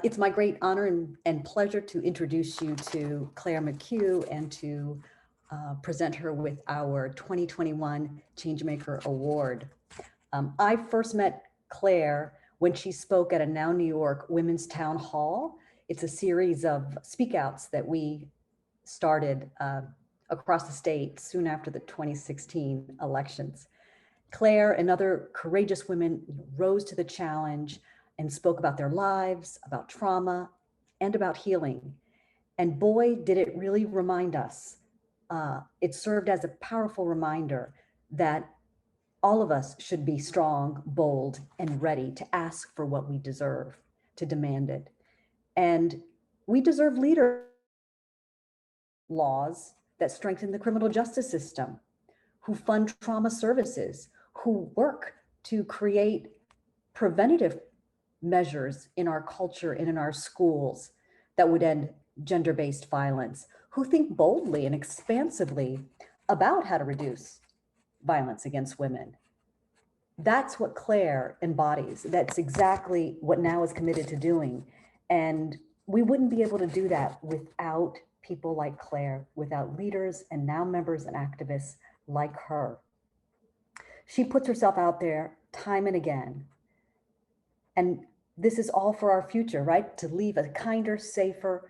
It's my great honor and pleasure to introduce you to Claire McHugh and to present her with our 2021 Changemaker Award. I first met Claire when she spoke at a Now New York Women's Town Hall. It's a series of speak outs that we started across the state soon after the 2016 elections. Claire and other courageous women rose to the challenge and spoke about their lives, about trauma, and about healing. And boy, did it really remind us. It served as a powerful reminder that all of us should be strong, bold, and ready to ask for what we deserve, to demand it. And we deserve leader laws that strengthen the criminal justice system, who fund trauma services, who work to create preventative measures in our culture and in our schools that would end gender-based violence, who think boldly and expansively about how to reduce violence against women. That's what Claire embodies. That's exactly what Now is committed to doing. And we wouldn't be able to do that without people like Claire, without leaders and Now members and activists like her. She puts herself out there time and again. And this is all for our future, right? To leave a kinder, safer,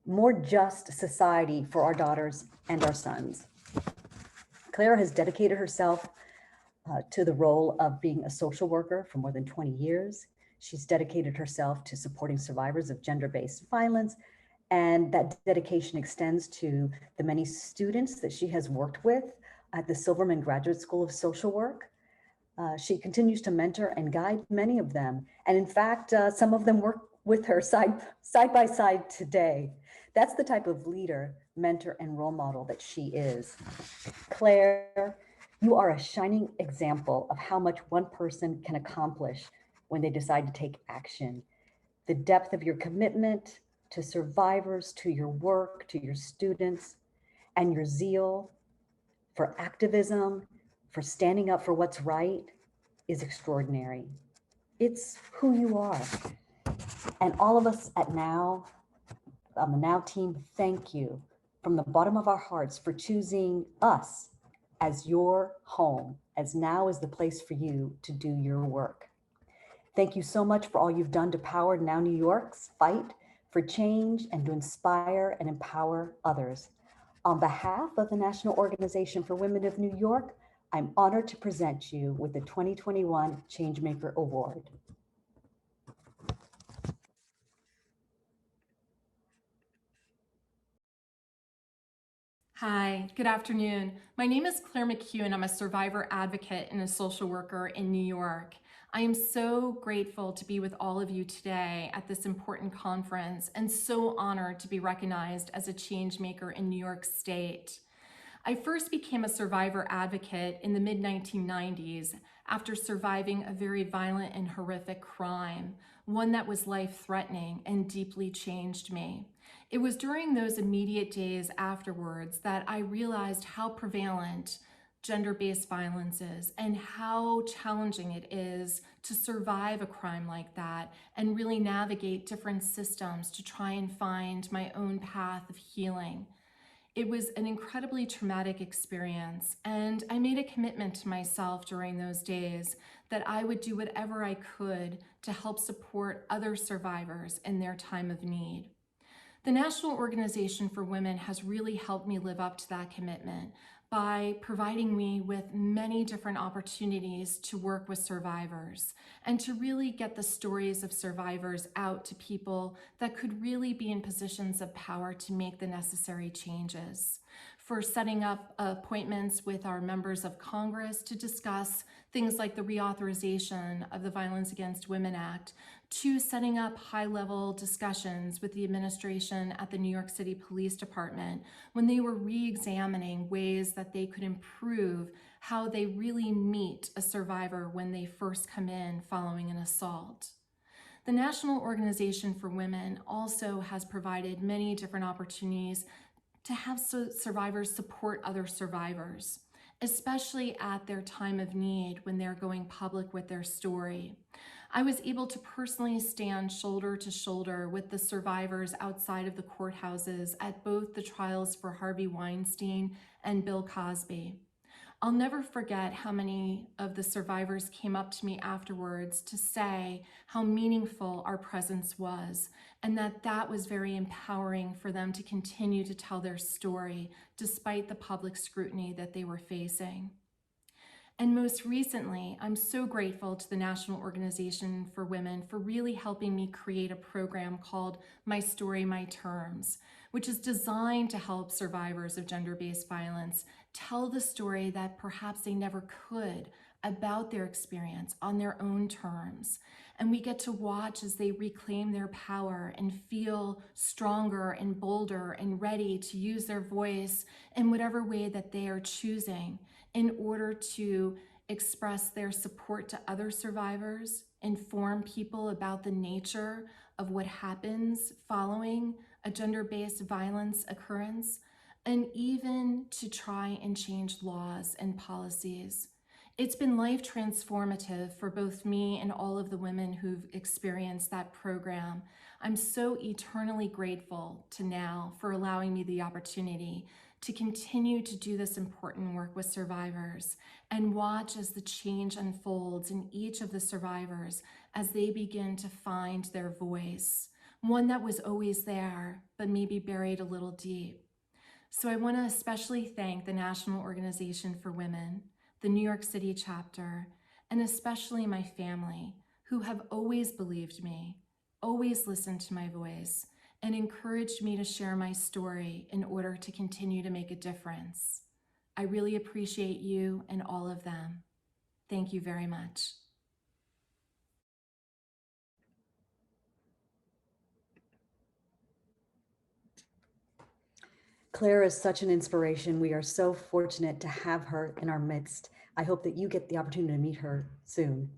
more just society for our daughters and our sons. Claire has dedicated herself to the role of being a social worker for more than 20 years. She's dedicated herself to supporting survivors of gender-based violence, and that dedication extends to the many students that she has worked with at the Silverman Graduate School of Social Work. She continues to mentor and guide many of them. And in fact, some of them work with her side by side today. That's the type of leader, mentor, and role model that she is. Claire, you are a shining example of how much one person can accomplish when they decide to take action. The depth of your commitment to survivors, to your work, to your students, and your zeal for activism, for standing up for what's right is extraordinary. It's who you are. And all of us at Now, on the Now team, thank you from the bottom of our hearts for choosing us as your home, as Now is the place for you to do your work. Thank you so much for all you've done to power Now New York's fight for change and to inspire and empower others. On behalf of the National Organization for Women of New York, I'm honored to present you with the 2021 Changemaker Award. Hi, good afternoon. My name is Claire McHugh and I'm a survivor advocate and a social worker in New York. I am so grateful to be with all of you today at this important conference and so honored to be recognized as a change maker in New York State. I first became a survivor advocate in the mid-1990s after surviving a very violent and horrific crime, one that was life-threatening and deeply changed me. It was during those immediate days afterwards that I realized how prevalent gender-based violence is and how challenging it is to survive a crime like that and really navigate different systems to try and find my own path of healing. It was an incredibly traumatic experience, and I made a commitment to myself during those days that I would do whatever I could to help support other survivors in their time of need. The National Organization for Women has really helped me live up to that commitment by providing me with many different opportunities to work with survivors and to really get the stories of survivors out to people that could really be in positions of power to make the necessary changes. For setting up appointments with our members of Congress to discuss things like the reauthorization of the Violence Against Women Act, to setting up high-level discussions with the administration at the New York City Police Department when they were re-examining ways that they could improve how they really meet a survivor when they first come in following an assault. The National Organization for Women also has provided many different opportunities to have survivors support other survivors, especially at their time of need when they're going public with their story. I was able to personally stand shoulder to shoulder with the survivors outside of the courthouses at both the trials for Harvey Weinstein and Bill Cosby. I'll never forget how many of the survivors came up to me afterwards to say how meaningful our presence was, and that was very empowering for them to continue to tell their story despite the public scrutiny that they were facing. And most recently, I'm so grateful to the National Organization for Women for really helping me create a program called My Story, My Terms, which is designed to help survivors of gender-based violence tell the story that perhaps they never could about their experience on their own terms. And we get to watch as they reclaim their power and feel stronger and bolder and ready to use their voice in whatever way that they are choosing in order to express their support to other survivors, inform people about the nature of what happens following a gender-based violence occurrence, and even to try and change laws and policies. It's been life transformative for both me and all of the women who've experienced that program. I'm so eternally grateful to NOW for allowing me the opportunity to continue to do this important work with survivors and watch as the change unfolds in each of the survivors as they begin to find their voice, one that was always there, but maybe buried a little deep. So I want to especially thank the National Organization for Women, the New York City chapter, and especially my family, who have always believed me, always listened to my voice, and encouraged me to share my story in order to continue to make a difference. I really appreciate you and all of them. Thank you very much. Claire is such an inspiration. We are so fortunate to have her in our midst. I hope that you get the opportunity to meet her soon.